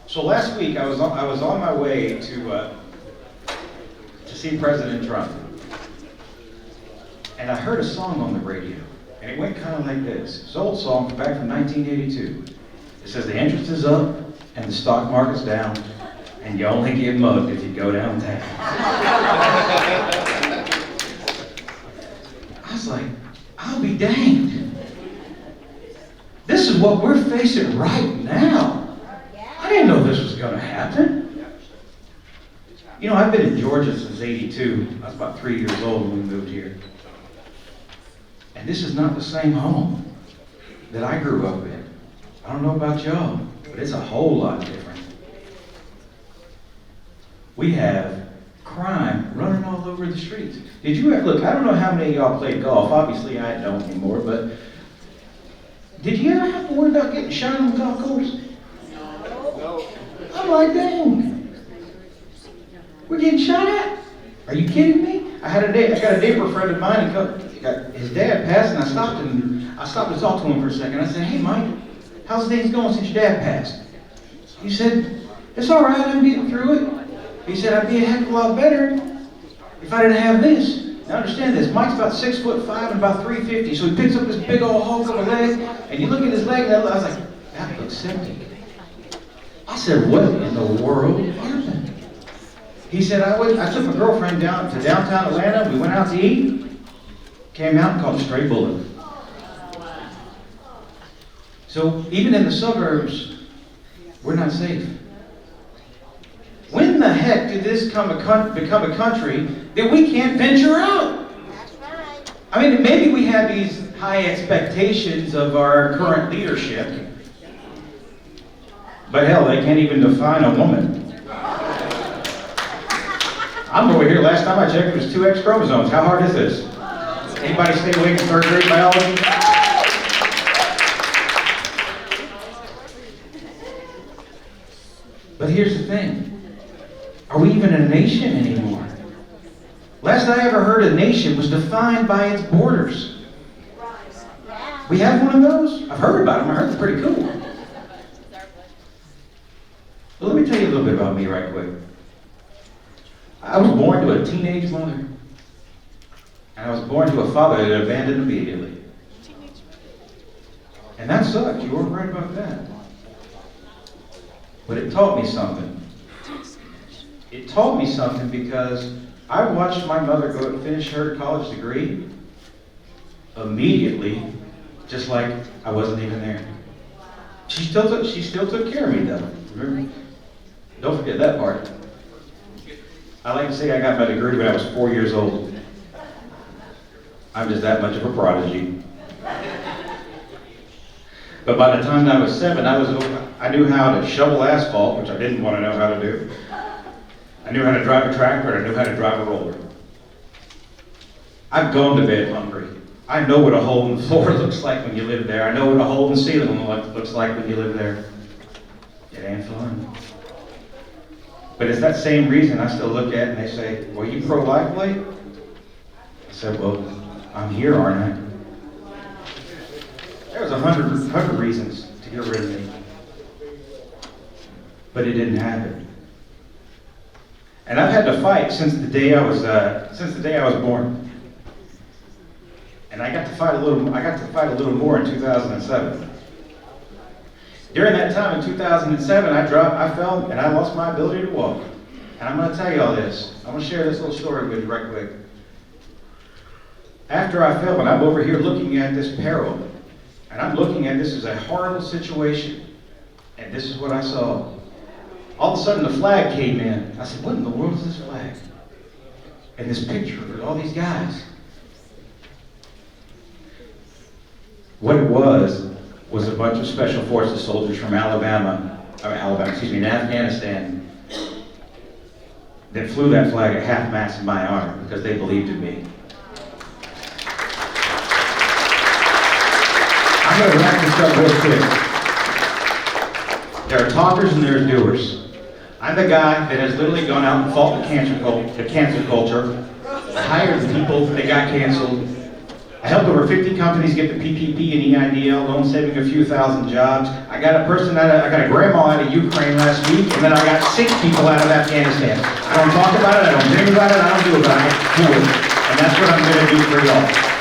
So last week I was on my way to see President Trump, and I heard a song on the radio, and it went kind of like this. It's an old song back from 1982. It says the interest is up and the stock market's down, and you only get mugged if you go downtown. I was like, I'll be danged. This is what we're facing right now. I didn't know this was going to happen. You know, I've been in Georgia since '82. I was about 3 years old when we moved here. And this is not the same home that I grew up in. I don't know about y'all, but it's a whole lot different. We have crime running all over the streets. Did you ever, look, I don't know how many of y'all played golf. Obviously, I don't anymore, but did you ever have to worry about getting shot on the golf course? No. I'm like, dang. We're getting shot at? Are you kidding me? I got a neighbor friend of mine, his dad passed, and I stopped to talk to him for a second. I said, hey, Mike, how's things going since your dad passed? He said, it's all right, I'm getting through it. He said, I'd be a heck of a lot better if I didn't have this. Now understand this, Mike's about 6'5" and about 350, so he picks up this big old hulk of a leg, and you look at his leg, and I was like, that looks septic. I said, what in the world happened? He said, I took my girlfriend down to downtown Atlanta, we went out to eat, came out and caught a stray bullet. So even in the suburbs, we're not safe. When the heck did this become a country that we can't venture out? That's right. I mean, maybe we have these high expectations of our current leadership, but hell, they can't even define a woman. I'm over here, last time I checked, it was 2 X chromosomes. How hard is this? Anybody stay awake in 3rd grade biology? But here's the thing. Are we even a nation anymore? Last I ever heard, a nation was defined by its borders. We have one of those? I've heard about them. I heard they're pretty cool. Well, let me tell you a little bit about me right quick. I was born to a teenage mother. And I was born to a father that abandoned immediately. And that sucked. You weren't right about that. But it taught me something. It taught me something because I watched my mother go and finish her college degree immediately, just like I wasn't even there. She still took care of me though. Remember? Don't forget that part. I like to say I got my degree when I was 4 years old. I'm just that much of a prodigy. But by the time I was 7, I knew how to shovel asphalt, which I didn't want to know how to do. I knew how to drive a tractor, and I knew how to drive a roller. I've gone to bed hungry. I know what a hole in the floor looks like when you live there. I know what a hole in the ceiling looks like when you live there. It ain't fun. But it's that same reason I still look at it and they say, well, you pro-life, Blake? I said, well, I'm here, aren't I? There was 100 reasons to get rid of me. But it didn't happen. And I've had to fight since the day I was born. And I got to fight a little more in 2007. During that time in 2007, I fell and I lost my ability to walk. And I'm going to tell you all this. I'm going to share this little story with you right quick. After I fell, and I'm over here looking at this peril, and I'm looking at this as a horrible situation, and this is what I saw. All of a sudden, the flag came in. I said, what in the world is this flag? And this picture with all these guys. What it was a bunch of Special Forces soldiers from Afghanistan, that flew that flag at half-mast in my honor because they believed in me. I'm going to wrap this up real quick. There are talkers and there are doers. I'm the guy that has literally gone out and fought the cancel culture, hired the people that got canceled, I helped over 50 companies get the PPP and EIDL loan, saving a few thousand jobs. I got a grandma out of Ukraine last week, and then I got 6 people out of Afghanistan. I don't talk about it, I don't dream about it, I don't do it, but I do it. And that's what I'm gonna do for y'all.